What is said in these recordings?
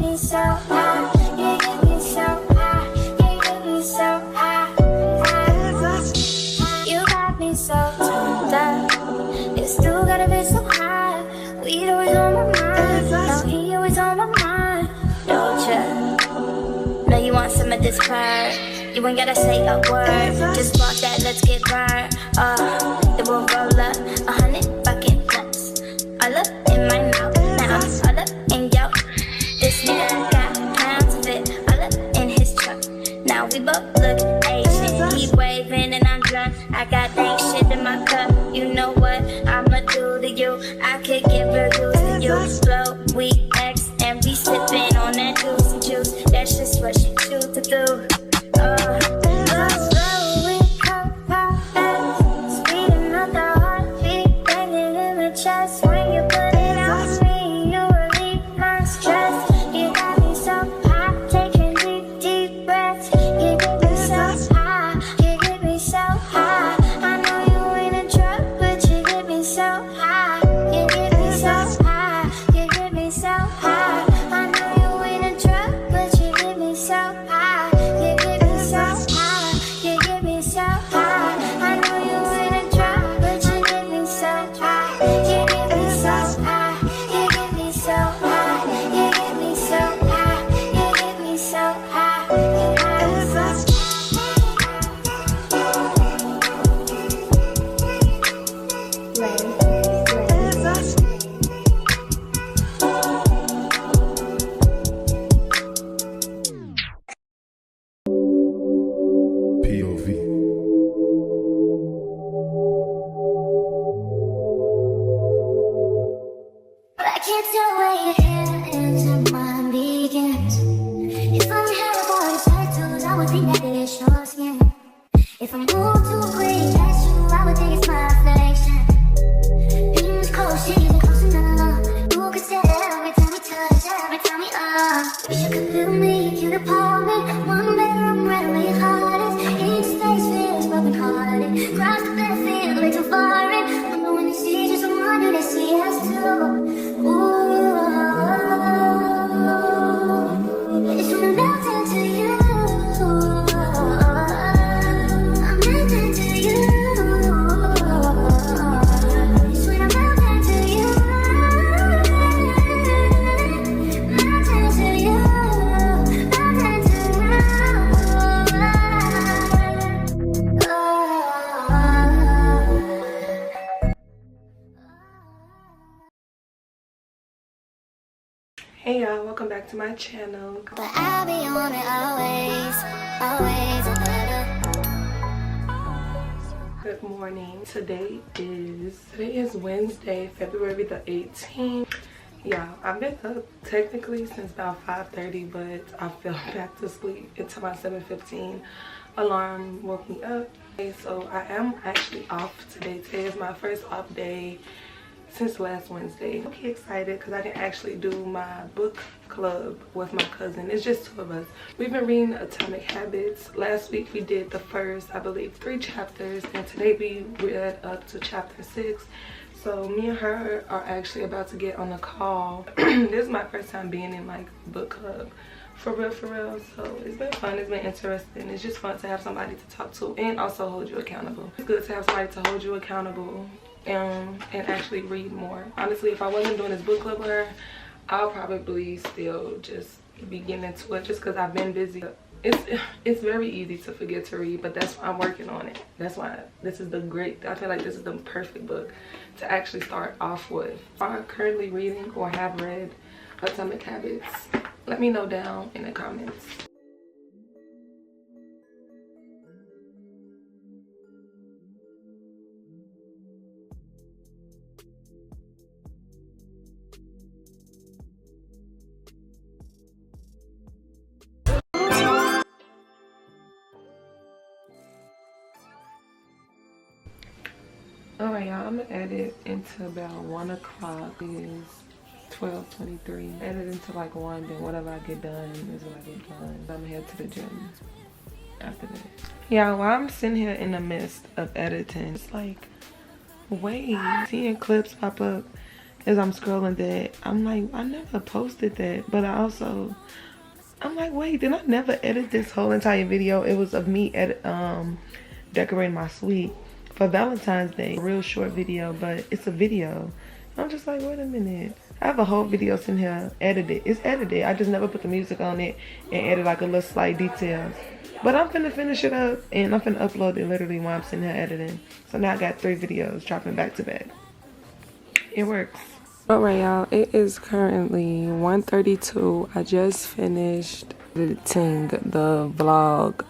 me so high, you get me so high, you get me so high. You got me so turned up. You still gotta be so high. Weed always on my mind. No, he always on my mind. Don't you? Know you want some of this part. You ain't gotta say a word. Just walk that, let's get burned. Then we'll roll up 100 fucking nuts. All up in my mouth. Now I'm all up in yo. This nigga got pounds of it. All up in his truck. Now we both look Asian. He waving and I'm drunk. I got dank shit in my cup. You know what I'ma do to you? I could give reviews to you. Slow, we X and we sipping on that juicy juice. That's just what she choose to do. Slow, we come fast. Speeding up the heartbeat, banging in the chest. When you put it on me, you relieve my stress. You got me so high, taking deep, deep breaths. You get me so high, you get me so high. I know you ain't a drug, but you get me so high. You get me so high, you get me so high. I know you ain't a drug, but you get me so high. You get me so high, you get me so high. I know you ain't a drug, but you get me so high. You get me so high, you get me so high. You get me so high, you get me so high. POV. But I can't tell where your hair ends and mine begins. If I had a boy's tattoos, I would think that it's your skin. If I move too quick, that's you, I would think it's my affection. In this cold season, close enough. You could tell every time we touch, every time we up. Wish you could feel me, you could pull me. One bedroom, readily hardest. Each space feels broken hearted. Cross the battlefield, way too foreign. I'm going to see just someone who they see us too. Ooh, I just wanna melt into you. I'm melting to you. Just wanna melt into you. Melt into you. Melt into you. Hey y'all, welcome back to my channel. But I'll be on it always, always and better. Good morning. Today is Wednesday, February the 18th. Yeah, I've been up technically since about 5:30, but I fell back to sleep until my 7:15 alarm woke me up. Okay, so I am actually off today. Today is my first off day since last Wednesday. I'm okay excited because I can actually do my book club with my cousin. It's just two of us. We've been reading Atomic Habits. Last week we did the first, I believe, 3 chapters, and today we read up to chapter 6. So me and her are actually about to get on a call. This is my first time being in like book club. For real, for real. So it's been fun, it's been interesting. It's just fun to have somebody to talk to and also hold you accountable. It's good to have somebody to hold you accountable and actually read more. Honestly, if I wasn't doing this book club with her, I'll probably still just be getting into it just because I've been busy. It's very easy to forget to read, but that's why I'm working on it. That's why this is I feel like this is the perfect book to actually start off with. If I'm currently reading or have read Atomic Habits, let me know down in the comments. Alright y'all, I'm gonna edit into about 1 o'clock. It is 12:23. Edit into like 1, then whatever I get done is what I get done. I'm gonna head to the gym after that. Yeah, while I'm sitting here in the midst of editing, it's like, wait, seeing clips pop up as I'm scrolling that I'm like, I never posted that, but I'm like, wait, did I never edit this whole entire video? It was of me decorating my suite for Valentine's Day. A real short video, but it's a video. I'm just like, wait a minute. I have a whole video sitting here edited. It's edited. I just never put the music on it and added like a little slight details. But I'm finna finish it up and I'm finna upload it literally while I'm sitting here editing. So now I got 3 videos dropping back to back. It works. Alright y'all, it is currently 1:32. I just finished editing the vlog.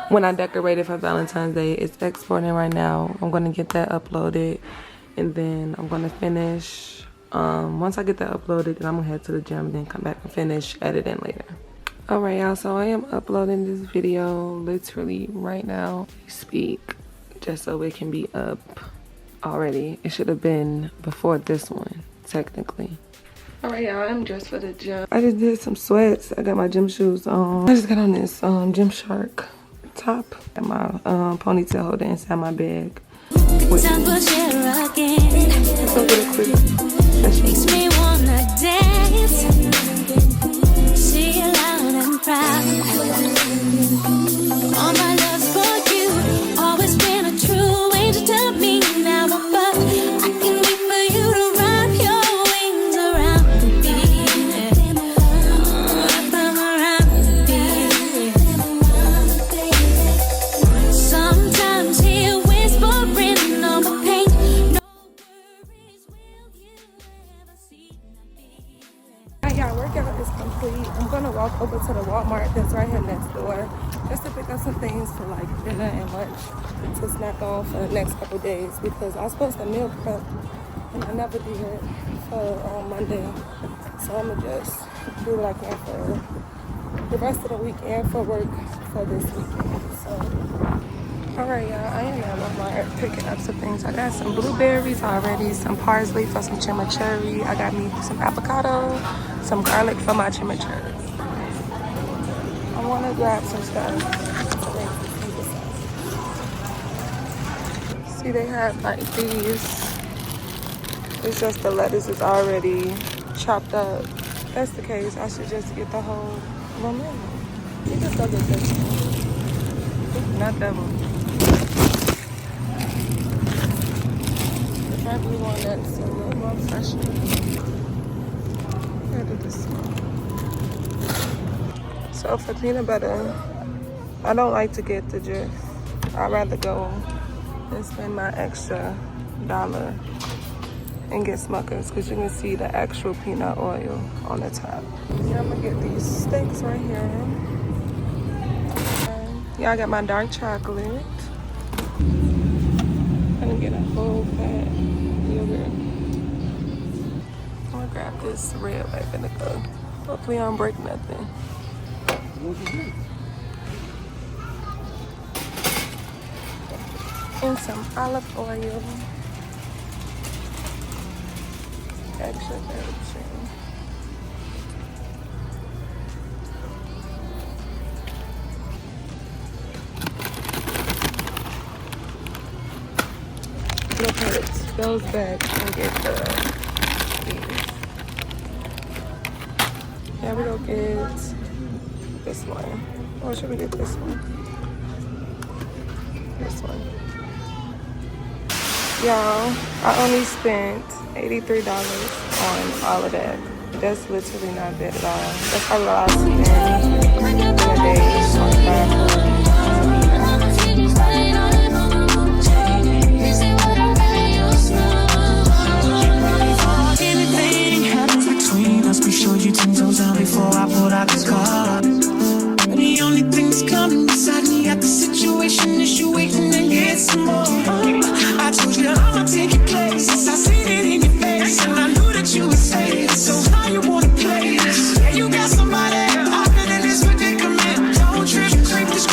When I decorated for Valentine's Day, it's exporting right now. I'm gonna get that uploaded and then I'm gonna finish. Once I get that uploaded, then I'm gonna head to the gym and then come back and finish editing later. Alright y'all, so I am uploading this video literally right now. Speak, just so it can be up already. It should have been before this one, technically. Alright y'all, I'm dressed for the gym. I just did some sweats. I got my gym shoes on. I just got on this Gymshark top and my ponytail holder inside my bag. With time for share again. So real quick. Makes me wanna dance. See you loud and proud. All my love's for you. Always been a true angel to me. Now I'm up. I can wait for you to wrap your wings around me. Wrap them around me. Sometimes hear whispering on my pain. No worries, will you ever see me? Y'all, workout is complete. I'm gonna walk over to the Walmart that's right here next door just to pick up some things for like dinner and lunch to snack on for the next couple days because I was supposed to meal prep and I never did it for Monday. So I'm gonna just do what I can for the rest of the week and for work for this weekend. So, alright y'all, I am at Walmart picking up some things. I got some blueberries already, some parsley for some chimichurri. I got me some avocado, some garlic for my chimichurri. I want to grab some stuff. See, they have like these. It's just the lettuce is already chopped up. If that's the case, I should just get the whole lemon. You just go get this one. Not that one. The probably one that's a little more fresher. Where did this one? So for peanut butter, I don't like to get the Jif. I'd rather go and spend my extra $1 and get Smuckers because you can see the actual peanut oil on the top. Yeah, I'm gonna get these steaks right here. Yeah, I got my dark chocolate. I'm gonna get a whole fat yogurt. I'm gonna grab this red white vinegar. Hopefully I don't break nothing. And some olive oil. Extra virgin. We'll put those back and get these. Yeah, we gonna get this one. Or should we get this one? This one. Y'all, I only spent $83 on all of that. That's literally not bad at all. That's probably what I spent in a day on Anything happens between us, be sure you 10 toes down before I pull out the car. And the only thing that's coming beside me at the situation is you waiting and get some more. I told you I'ma take your place. I seen it in your face, and I knew that you would say it. So how you wanna play this? Yeah, you got somebody I've been in this predicament. Don't trip, creep, just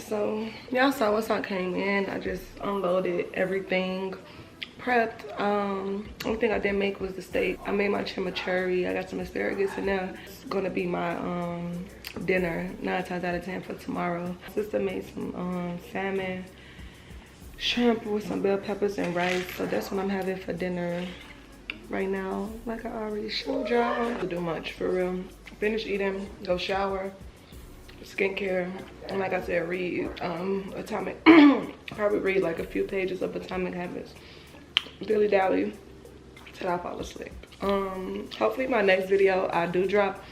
So y'all saw once I came in, I just unloaded everything, prepped. Only thing I didn't make was the steak. I made my chimichurri. I got some asparagus in there. It's gonna be my dinner 9 times out of 10 for tomorrow. Sister made some salmon, shrimp with some bell peppers and rice. So that's what I'm having for dinner right now. Like I already showed y'all. Don't do much for real. Finish eating, go shower, skincare, and like I said, read Atomic. Probably read like a few pages of Atomic Habits. Dilly dally till I fall asleep. Hopefully my next video I do drop.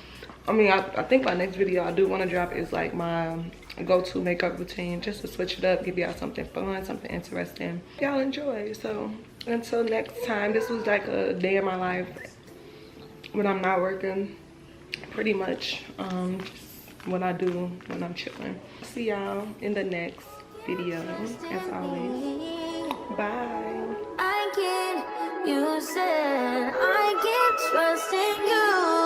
I think my next video I do want to drop is like my go-to makeup routine, just to switch it up, give y'all something fun, something interesting y'all enjoy. So until next time, this was like a day in my life when I'm not working, pretty much. What I do when I'm chilling. See y'all in the next video, as always. Bye. You said I can't trust in you.